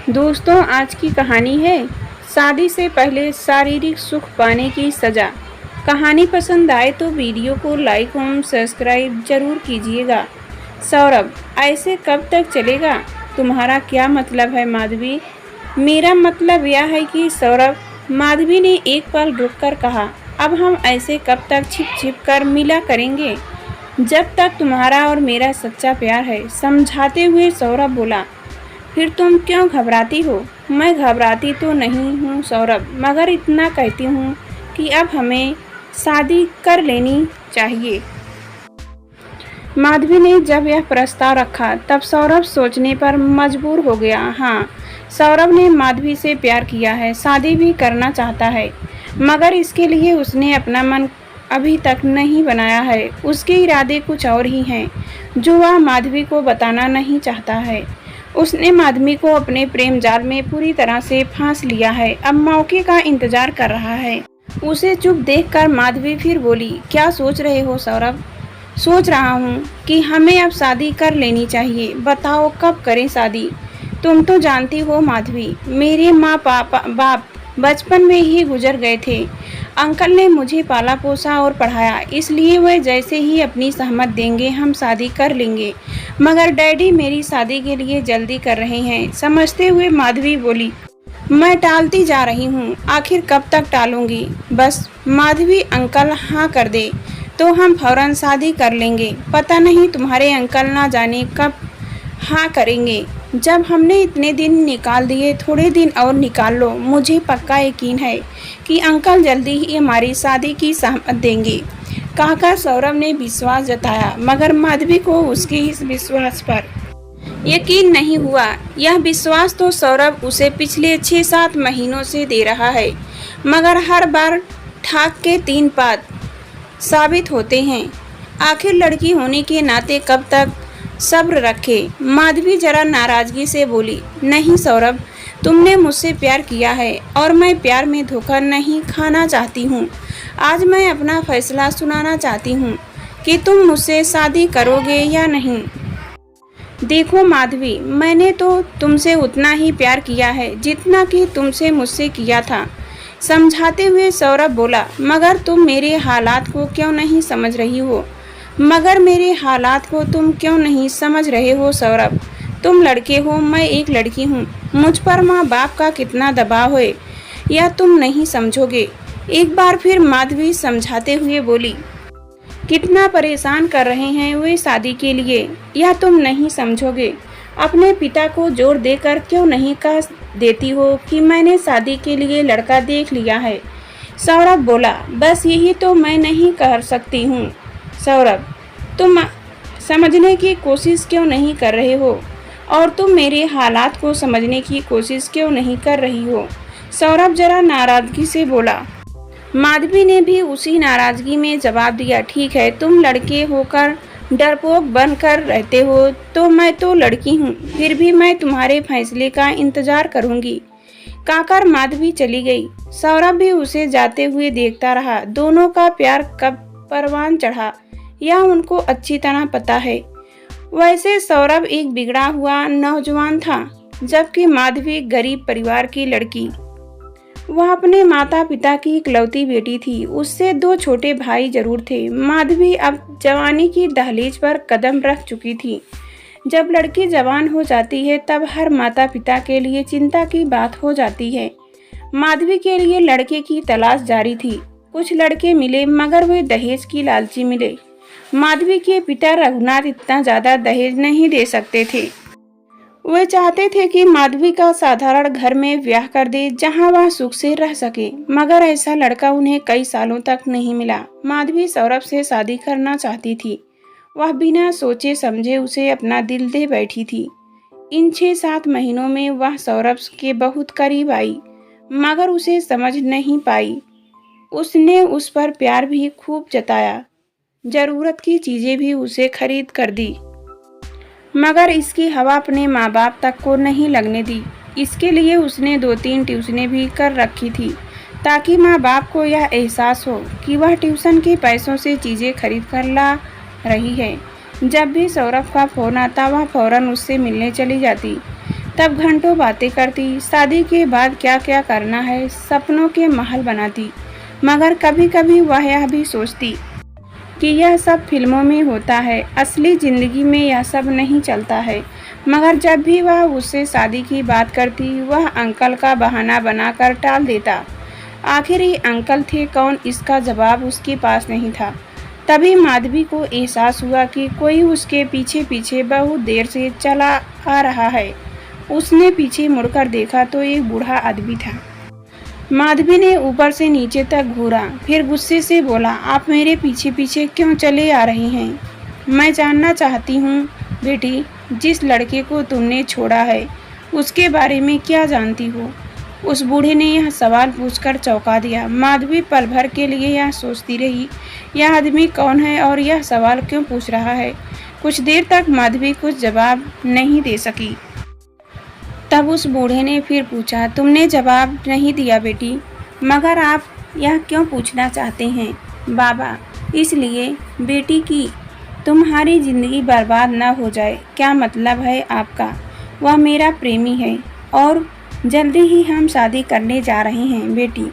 दोस्तों, आज की कहानी है शादी से पहले शारीरिक सुख पाने की सज़ा। कहानी पसंद आए तो वीडियो को लाइक और सब्सक्राइब जरूर कीजिएगा। सौरभ, ऐसे कब तक चलेगा? तुम्हारा क्या मतलब है माधवी? मेरा मतलब यह है कि सौरभ, माधवी ने एक पल रुककर कहा, अब हम ऐसे कब तक छिप छिप कर मिला करेंगे? जब तक तुम्हारा और मेरा सच्चा प्यार है, समझाते हुए सौरभ बोला। फिर तुम क्यों घबराती हो? मैं घबराती तो नहीं हूँ सौरभ, मगर इतना कहती हूँ कि अब हमें शादी कर लेनी चाहिए। माधवी ने जब यह प्रस्ताव रखा तब सौरभ सोचने पर मजबूर हो गया। हाँ, सौरभ ने माधवी से प्यार किया है, शादी भी करना चाहता है, मगर इसके लिए उसने अपना मन अभी तक नहीं बनाया है। उसके इरादे कुछ और ही हैं, जो वह माधवी को बताना नहीं चाहता है। उसने माधवी को अपने प्रेम जाल में पूरी तरह से फांस लिया है, अब मौके का इंतजार कर रहा है। उसे चुप देखकर माधवी फिर बोली, क्या सोच रहे हो सौरभ? सोच रहा हूँ कि हमें अब शादी कर लेनी चाहिए। बताओ कब करें शादी? तुम तो जानती हो माधवी, मेरे माँ बाप बचपन में ही गुजर गए थे। अंकल ने मुझे पाला पोसा और पढ़ाया, इसलिए वह जैसे ही अपनी सहमत देंगे हम शादी कर लेंगे। मगर डैडी मेरी शादी के लिए जल्दी कर रहे हैं। समझते हुए माधवी बोली, मैं टालती जा रही हूँ, आखिर कब तक टालूंगी? बस माधवी अंकल हाँ कर दे तो हम फौरन शादी कर लेंगे। पता नहीं तुम्हारे अंकल ना जाने कब हाँ करेंगे। जब हमने इतने दिन निकाल दिए, थोड़े दिन और निकाल लो। मुझे पक्का यकीन है कि अंकल जल्दी ही हमारी शादी की सहमत देंगे। कहकर सौरभ ने विश्वास जताया, मगर माधवी को उसके इस विश्वास पर यकीन नहीं हुआ। यह विश्वास तो सौरभ उसे पिछले 6-7 महीनों से दे रहा है, मगर हर बार ठाक के 3 पात साबित होते हैं। आखिर लड़की होने के नाते कब तक सब्र रखे? माधवी जरा नाराजगी से बोली, नहीं सौरभ, तुमने मुझसे प्यार किया है और मैं प्यार में धोखा नहीं खाना चाहती हूँ। आज मैं अपना फैसला सुनाना चाहती हूँ कि तुम मुझसे शादी करोगे या नहीं। देखो माधवी, मैंने तो तुमसे उतना ही प्यार किया है जितना कि तुमसे मुझसे किया था। समझाते हुए सौरभ बोला, मगर तुम मेरे हालात को क्यों नहीं समझ रही हो? मगर मेरे हालात को तुम क्यों नहीं समझ रहे हो सौरभ? तुम लड़के हो, मैं एक लड़की हूँ। मुझ पर माँ बाप का कितना दबाव है यह तुम नहीं समझोगे। एक बार फिर माधवी समझाते हुए बोली, कितना परेशान कर रहे हैं वे शादी के लिए, यह तुम नहीं समझोगे। अपने पिता को जोर देकर क्यों नहीं कह देती हो कि मैंने शादी के लिए लड़का देख लिया है? सौरभ बोला, बस यही तो मैं नहीं कर सकती हूँ। सौरभ, तुम समझने की कोशिश क्यों नहीं कर रहे हो? और तुम मेरे हालात को समझने की कोशिश क्यों नहीं कर रही हो? सौरभ जरा नाराजगी से बोला। माधवी ने भी उसी नाराजगी में जवाब दिया, ठीक है, तुम लड़के होकर डरपोक बनकर रहते हो तो मैं तो लड़की हूँ, फिर भी मैं तुम्हारे फैसले का इंतजार करूँगी। कहकर माधवी चली गई। सौरभ भी उसे जाते हुए देखता रहा। दोनों का प्यार कब परवान चढ़ा यह उनको अच्छी तरह पता है। वैसे सौरभ एक बिगड़ा हुआ नौजवान था, जबकि माधवी गरीब परिवार की लड़की। वह अपने माता पिता की इकलौती बेटी थी। उससे 2 छोटे भाई जरूर थे। माधवी अब जवानी की दहलीज पर कदम रख चुकी थी। जब लड़की जवान हो जाती है तब हर माता पिता के लिए चिंता की बात हो जाती है। माधवी के लिए लड़के की तलाश जारी थी। कुछ लड़के मिले, मगर वे दहेज की लालची मिले। माधवी के पिता रघुनाथ इतना ज्यादा दहेज नहीं दे सकते थे। वे चाहते थे कि माधवी का साधारण घर में ब्याह कर दे, जहां वह सुख से रह सके, मगर ऐसा लड़का उन्हें कई सालों तक नहीं मिला। माधवी सौरभ से शादी करना चाहती थी। वह बिना सोचे समझे उसे अपना दिल दे बैठी थी। इन 6-7 महीनों में वह सौरभ के बहुत करीब आई, मगर उसे समझ नहीं पाई। उसने उस पर प्यार भी खूब जताया, जरूरत की चीजें भी उसे खरीद कर दी, मगर इसकी हवा अपने माँ बाप तक को नहीं लगने दी। इसके लिए उसने 2-3 ट्यूशनें भी कर रखी थी, ताकि माँ बाप को यह एहसास हो कि वह ट्यूशन के पैसों से चीज़ें खरीद कर ला रही है। जब भी सौरभ का फ़ोन आता वह फौरन उससे मिलने चली जाती। तब घंटों बातें करती, शादी के बाद क्या क्या करना है सपनों के महल बनाती। मगर कभी कभी वह यह भी सोचती कि यह सब फिल्मों में होता है, असली ज़िंदगी में यह सब नहीं चलता है। मगर जब भी वह उससे शादी की बात करती, वह अंकल का बहाना बनाकर टाल देता। आखिर ये अंकल थे कौन, इसका जवाब उसके पास नहीं था। तभी माधवी को एहसास हुआ कि कोई उसके पीछे पीछे बहुत देर से चला आ रहा है। उसने पीछे मुड़कर देखा तो एक बूढ़ा आदमी था। माधवी ने ऊपर से नीचे तक घूरा, फिर गुस्से से बोला, आप मेरे पीछे पीछे क्यों चले आ रही हैं? मैं जानना चाहती हूँ बेटी, जिस लड़के को तुमने छोड़ा है उसके बारे में क्या जानती हो? उस बूढ़े ने यह सवाल पूछकर चौंका दिया। माधवी पल भर के लिए यह सोचती रही, यह आदमी कौन है और यह सवाल क्यों पूछ रहा है। कुछ देर तक माधवी कुछ जवाब नहीं दे सकी। तब उस बूढ़े ने फिर पूछा, तुमने जवाब नहीं दिया बेटी, मगर आप यह क्यों पूछना चाहते हैं? बाबा, इसलिए बेटी कि तुम्हारी ज़िंदगी बर्बाद ना हो जाए। क्या मतलब है आपका? वह मेरा प्रेमी है और जल्दी ही हम शादी करने जा रहे हैं बेटी।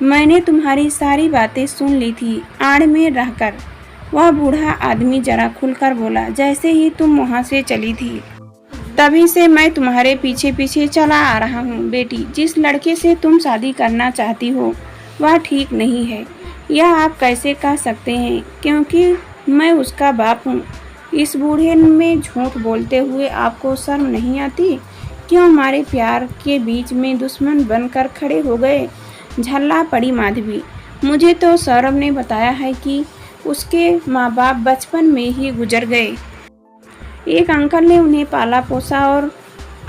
मैंने तुम्हारी सारी बातें सुन ली थी आड़ में रहकर। वह बूढ़ा आदमी जरा खुलकर बोला, जैसे ही तुम वहाँ से चली थी तभी से मैं तुम्हारे पीछे पीछे चला आ रहा हूँ बेटी। जिस लड़के से तुम शादी करना चाहती हो वह ठीक नहीं है। यह आप कैसे कह सकते हैं? क्योंकि मैं उसका बाप हूँ। इस बूढ़े में झूठ बोलते हुए आपको शर्म नहीं आती? क्यों हमारे प्यार के बीच में दुश्मन बनकर खड़े हो गए? झल्ला पड़ी माधवी। मुझे तो सौरभ ने बताया है कि उसके माँ बाप बचपन में ही गुजर गए। एक अंकल ने उन्हें पाला पोसा और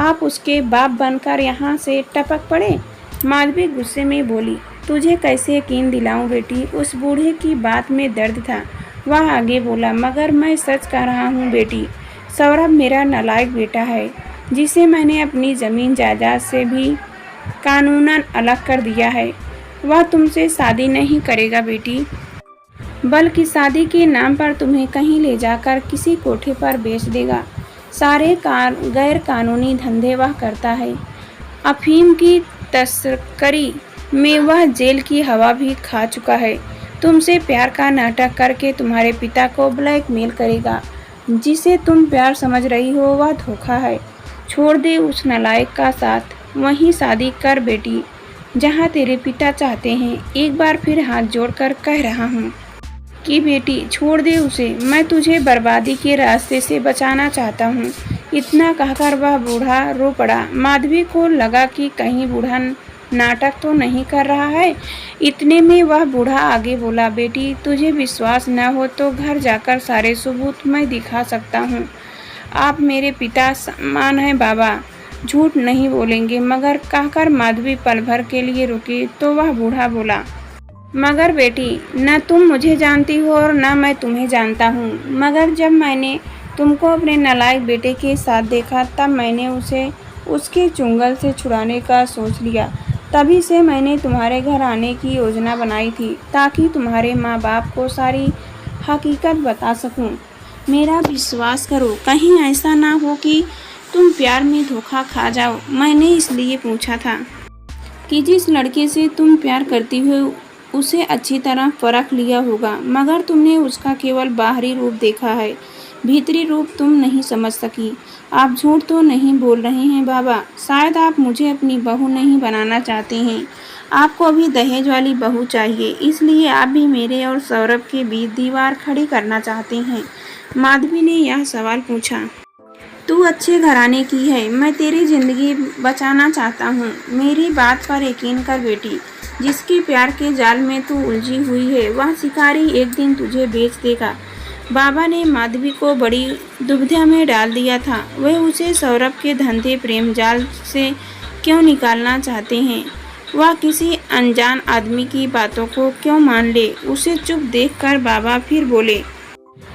आप उसके बाप बनकर यहाँ से टपक पड़े। माधवी गुस्से में बोली, तुझे कैसे यकीन दिलाऊं बेटी? उस बूढ़े की बात में दर्द था। वह आगे बोला, मगर मैं सच कह रहा हूँ बेटी। सौरभ मेरा नालायक बेटा है, जिसे मैंने अपनी ज़मीन जायदाद से भी कानूनन अलग कर दिया है। वह तुमसे शादी नहीं करेगा बेटी, बल्कि शादी के नाम पर तुम्हें कहीं ले जाकर किसी कोठे पर बेच देगा। सारे गैर कानूनी धंधे वह करता है। अफीम की तस्करी में वह जेल की हवा भी खा चुका है। तुमसे प्यार का नाटक करके तुम्हारे पिता को ब्लैकमेल करेगा। जिसे तुम प्यार समझ रही हो वह धोखा है। छोड़ दे उस नालायक का साथ, वहीं शादी कर बेटी जहाँ तेरे पिता चाहते हैं। एक बार फिर हाथ जोड़कर कह रहा हूँ कि बेटी छोड़ दे उसे। मैं तुझे बर्बादी के रास्ते से बचाना चाहता हूँ। इतना कहकर वह बूढ़ा रो पड़ा। माधवी को लगा कि कहीं बूढ़ा नाटक तो नहीं कर रहा है। इतने में वह बूढ़ा आगे बोला, बेटी तुझे विश्वास न हो तो घर जाकर सारे सबूत मैं दिखा सकता हूँ। आप मेरे पिता समान हैं बाबा, झूठ नहीं बोलेंगे। मगर कहकर माधवी पल भर के लिए रुकी तो वह बूढ़ा बोला, मगर बेटी न तुम मुझे जानती हो और न मैं तुम्हें जानता हूँ। मगर जब मैंने तुमको अपने नालायक बेटे के साथ देखा तब मैंने उसे उसके चुंगल से छुड़ाने का सोच लिया। तभी से मैंने तुम्हारे घर आने की योजना बनाई थी, ताकि तुम्हारे माँ बाप को सारी हकीकत बता सकूं। मेरा विश्वास करो, कहीं ऐसा ना हो कि तुम प्यार में धोखा खा जाओ। मैंने इसलिए पूछा था कि जिस लड़के से तुम प्यार करती हो उसे अच्छी तरह परख लिया होगा, मगर तुमने उसका केवल बाहरी रूप देखा है, भीतरी रूप तुम नहीं समझ सकी। आप झूठ तो नहीं बोल रहे हैं बाबा? शायद आप मुझे अपनी बहू नहीं बनाना चाहते हैं। आपको अभी दहेज वाली बहू चाहिए, इसलिए आप भी मेरे और सौरभ के बीच दीवार खड़ी करना चाहते हैं। माधवी ने यह सवाल पूछा। तू अच्छे घराने की है, मैं तेरी जिंदगी बचाना चाहता हूँ। मेरी बात पर यकीन कर बेटी, जिसके प्यार के जाल में तू उलझी हुई है वह शिकारी एक दिन तुझे बेच देगा। बाबा ने माधवी को बड़ी दुविधा में डाल दिया था। वह उसे सौरभ के धंधे प्रेम जाल से क्यों निकालना चाहते हैं? वह किसी अनजान आदमी की बातों को क्यों मान ले? उसे चुप देखकर बाबा फिर बोले,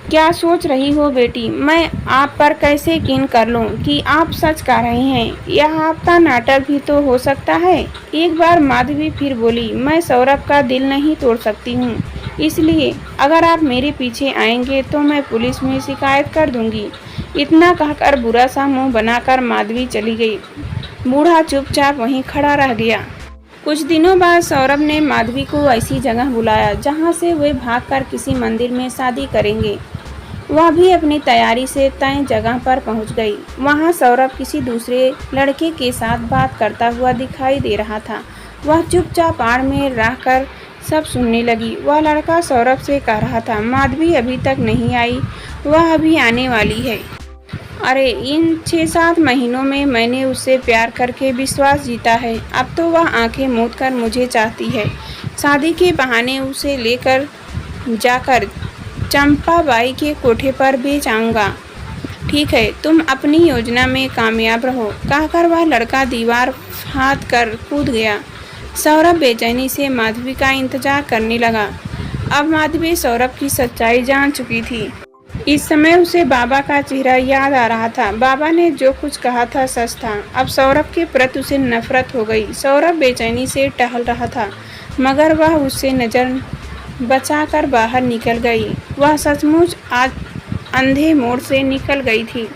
क्या सोच रही हो बेटी? मैं आप पर कैसे यकीन कर लूं कि आप सच कह रहे हैं? यह आपका नाटक भी तो हो सकता है। एक बार माधवी फिर बोली, मैं सौरभ का दिल नहीं तोड़ सकती हूँ, इसलिए अगर आप मेरे पीछे आएंगे तो मैं पुलिस में शिकायत कर दूंगी। इतना कहकर बुरा सा मुंह बनाकर माधवी चली गई। बूढ़ा चुपचाप वहीं खड़ा रह गया। कुछ दिनों बाद सौरभ ने माधवी को ऐसी जगह बुलाया जहां से वे भागकर किसी मंदिर में शादी करेंगे। वह भी अपनी तैयारी से तय जगह पर पहुंच गई। वहां सौरभ किसी दूसरे लड़के के साथ बात करता हुआ दिखाई दे रहा था। वह चुपचाप आड़ में रहकर सब सुनने लगी। वह लड़का सौरभ से कह रहा था, माधवी अभी तक नहीं आई, वह अभी आने वाली है। अरे इन 6-7 महीनों में मैंने उससे प्यार करके विश्वास जीता है। अब तो वह आंखें मूंद कर मुझे चाहती है। शादी के बहाने उसे लेकर जाकर चंपाबाई के कोठे पर बेच आऊँगा। ठीक है, तुम अपनी योजना में कामयाब रहो, कहकर वह लड़का दीवार फांद कर कूद गया। सौरभ बेचैनी से माधवी का इंतजार करने लगा। अब माधवी सौरभ की सच्चाई जान चुकी थी। इस समय उसे बाबा का चेहरा याद आ रहा था। बाबा ने जो कुछ कहा था सच था। अब सौरभ के प्रति उसे नफरत हो गई। सौरभ बेचैनी से टहल रहा था, मगर वह उससे नजर बचाकर बाहर निकल गई। वह सचमुच आज अंधे मोड़ से निकल गई थी।